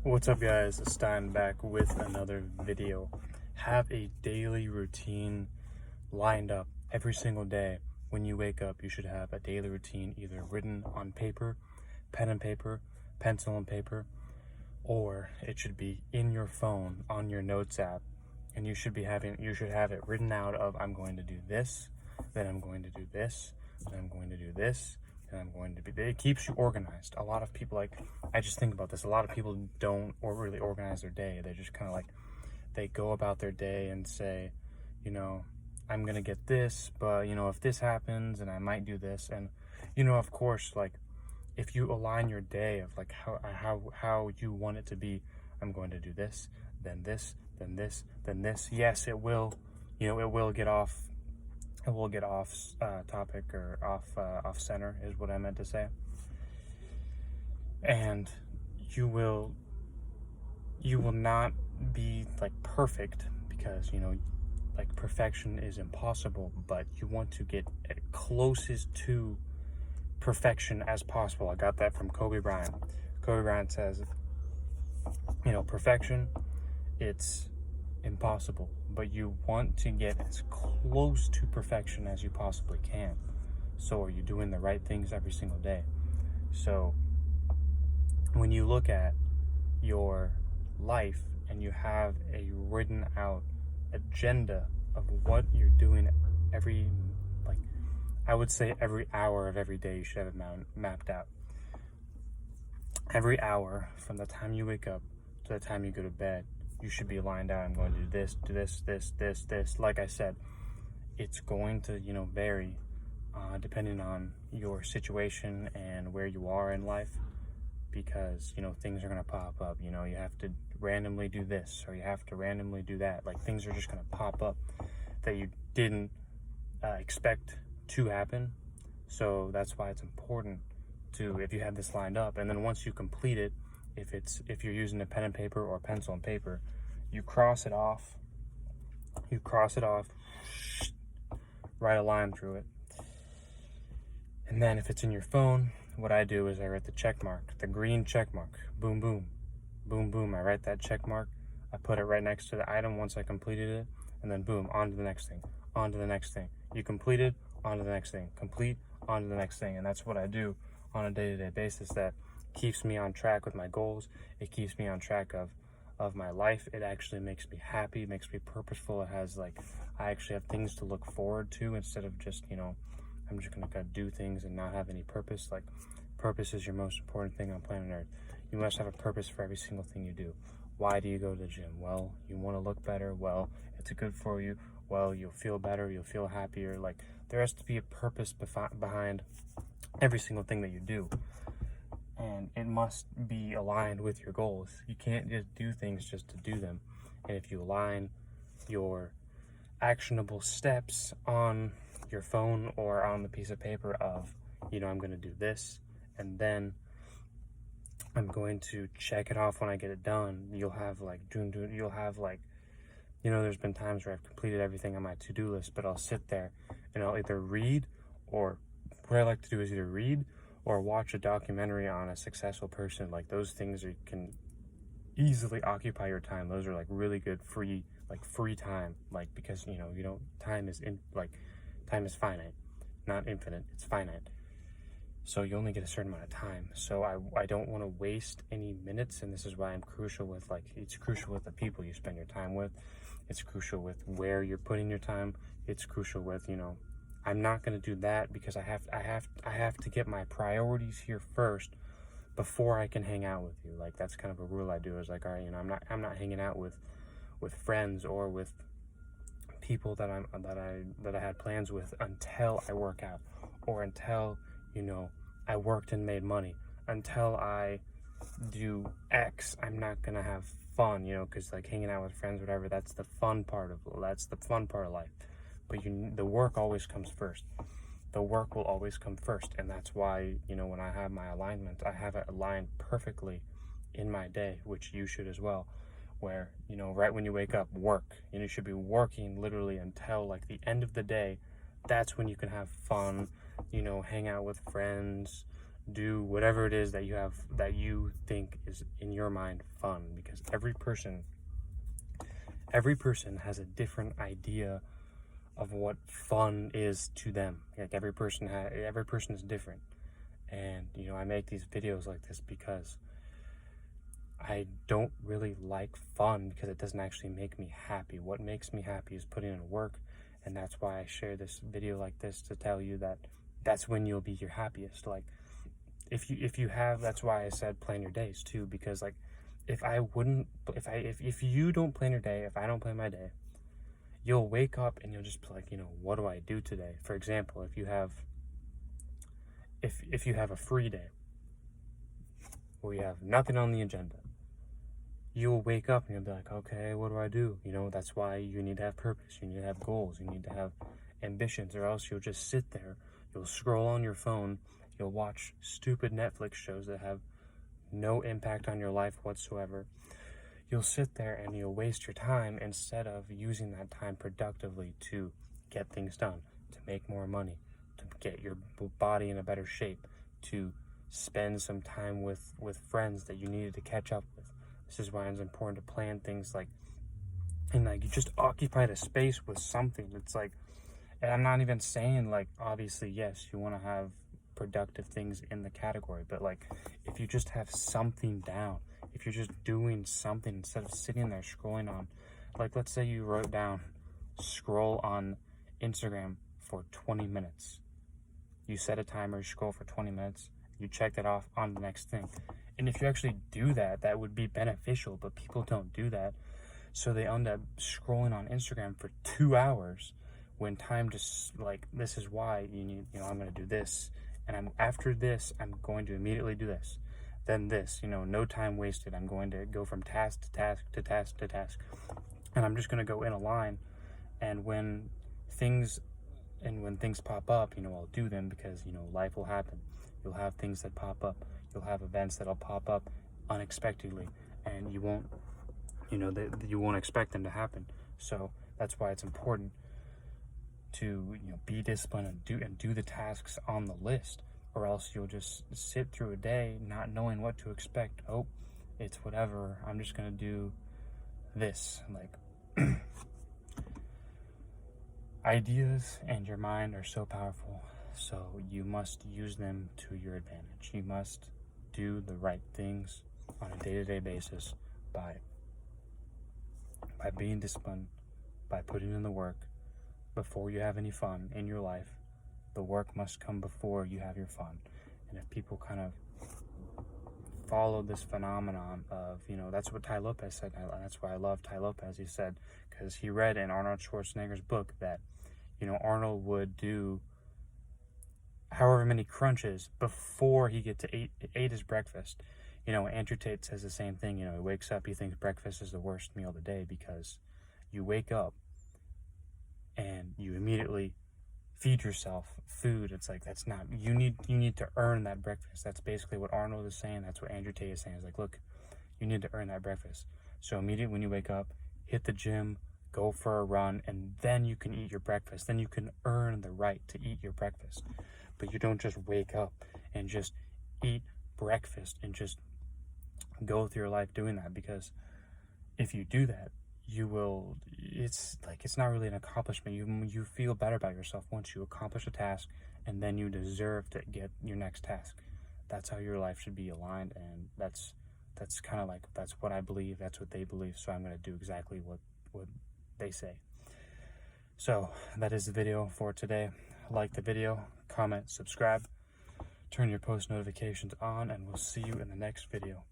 What's up, guys? Stein back with another video. Have a daily routine lined up every single day. When you wake up, you should have a daily routine either written on paper, pen and paper, pencil and paper, or it should be in your phone on your notes app. And you should have it written out of I'm going to do this, then I'm going to do this, then I'm going to do this, and I'm going to be, it keeps you organized. A lot of people, I just think about this, a lot of people don't really organize their day. They just kind of they go about their day and say, I'm going to get this, but if this happens and I might do this. And, of course, if you align your day of how you want it to be, I'm going to do this, then this, then this, then this. Yes, it will, it will get off topic or off center is what I meant to say. And you will not be perfect, because perfection is impossible, but you want to get closest to perfection as possible. I got that from Kobe Bryant. Kobe Bryant says, perfection, it's impossible, but you want to get as close to perfection as you possibly can. So are you doing the right things every single day? So when you look at your life and you have a written out agenda of what you're doing I would say every hour of every day, you should have it mapped out. Every hour from the time you wake up to the time you go to bed, you should be lined out. I'm going to do this, this. Like I said, it's going to, vary depending on your situation and where you are in life, because, things are going to pop up. You have to randomly do this, or you have to randomly do that. Things are just going to pop up that you didn't expect to happen. So that's why it's important to, if you have this lined up, and then once you complete it, if you're using a pen and paper or pencil and paper, you cross it off, write a line through it. And then if it's in your phone, what I do is I write the check mark, the green check mark, boom, boom, boom, boom. I write that check mark, I put it right next to the item once I completed it, and then boom, on to the next thing, on to the next thing. You completed, on to the next thing, complete, on to the next thing. And that's what I do on a day-to-day basis. That keeps me on track with my goals. It keeps me on track of my life. It actually makes me happy, makes me purposeful. It has I actually have things to look forward to, instead of just, I'm just gonna do things and not have any purpose. Purpose is your most important thing on planet Earth. You must have a purpose for every single thing you do. Why do you go to the gym? Well, you want to look better. Well, it's good for you. Well, you'll feel better, you'll feel happier. There has to be a purpose behind every single thing that you do, and it must be aligned with your goals. You can't just do things just to do them. And if you align your actionable steps on your phone or on the piece of paper of, I'm going to do this, and then I'm going to check it off when I get it done. You'll have there's been times where I've completed everything on my to-do list, but I'll sit there and I'll either read, or what I like to do is either read or watch a documentary on a successful person. Those things can easily occupy your time. Those are really good free time, because time is finite, not infinite. It's finite. So you only get a certain amount of time. So I don't want to waste any minutes, and this is why I'm crucial with it's crucial with the people you spend your time with. It's crucial with where you're putting your time. It's crucial with, I'm not going to do that because I have to get my priorities here first before I can hang out with you. That's kind of a rule I do, is all right, I'm not hanging out with friends or with people that I had plans with until I work out, or until I worked and made money. Until I do X, I'm not gonna have fun, because hanging out with friends, whatever, that's the fun part of life. But the work always comes first. The work will always come first, and that's why when I have my alignment, I have it aligned perfectly in my day, which you should as well. Where right when you wake up, work. You should be working literally until the end of the day. That's when you can have fun, hang out with friends, do whatever it is that you have, that you think is in your mind fun, because every person has a different idea of what fun is to them. Like every person is different. And I make these videos like this because I don't really like fun, because it doesn't actually make me happy. What makes me happy is putting in work, and that's why I share this video like this, to tell you that that's when you'll be your happiest. Like if you have, that's why I said plan your days too, because like if you don't plan your day, if I don't plan my day, you'll wake up and you'll just be like, what do I do today? For example, if you have a free day where you have nothing on the agenda, you'll wake up and you'll be like, okay, what do I do? That's why you need to have purpose. You need to have goals. You need to have ambitions, or else you'll just sit there. You'll scroll on your phone. You'll watch stupid Netflix shows that have no impact on your life whatsoever. You'll sit there and you'll waste your time, instead of using that time productively to get things done, to make more money, to get your body in a better shape, to spend some time with friends that you needed to catch up with. This is why it's important to plan things, and you just occupy the space with something. It's like, and I'm not even saying, obviously, yes, you want to have productive things in the category, but if you just have something down, if you're just doing something instead of sitting there scrolling on, let's say you wrote down, scroll on Instagram for 20 minutes. You set a timer, you scroll for 20 minutes, you check that off on the next thing. And if you actually do that, that would be beneficial, but people don't do that. So they end up scrolling on Instagram for 2 hours, when time just, this is why you need, I'm going to do this. And after this, I'm going to immediately do this. Then this, no time wasted. I'm going to go from task to task to task to task. And I'm just going to go in a line. And when things pop up, I'll do them, because, life will happen. You'll have things that pop up. You'll have events that'll pop up unexpectedly, and you won't expect them to happen. So that's why it's important to be disciplined and do the tasks on the list, or else you'll just sit through a day not knowing what to expect. Oh, it's whatever. I'm just gonna do this. Ideas and your mind are so powerful, so you must use them to your advantage. You must do the right things on a day-to-day basis by being disciplined, by putting in the work. Before you have any fun in your life, the work must come before you have your fun. And if people kind of follow this phenomenon of, that's what Tai Lopez said, and that's why I love Tai Lopez. He said, because he read in Arnold Schwarzenegger's book that, Arnold would do however many crunches before he ate his breakfast. Andrew Tate says the same thing. He wakes up, he thinks breakfast is the worst meal of the day, because you wake up and you immediately feed yourself food. It's that's not, you need to earn that breakfast. That's basically what Arnold is saying. That's what Andrew Tate is saying. It's look, you need to earn that breakfast. So immediately when you wake up, hit the gym, go for a run, and then you can eat your breakfast. Then you can earn the right to eat your breakfast. But you don't just wake up and just eat breakfast and just go through your life doing that, because if you do that, it's not really an accomplishment. You feel better about yourself once you accomplish a task, and then you deserve to get your next task. That's how your life should be aligned, and that's kind of that's what I believe, that's what they believe, so I'm going to do exactly what they say. So that is the video for today. Like the video, comment, subscribe, turn your post notifications on, and we'll see you in the next video.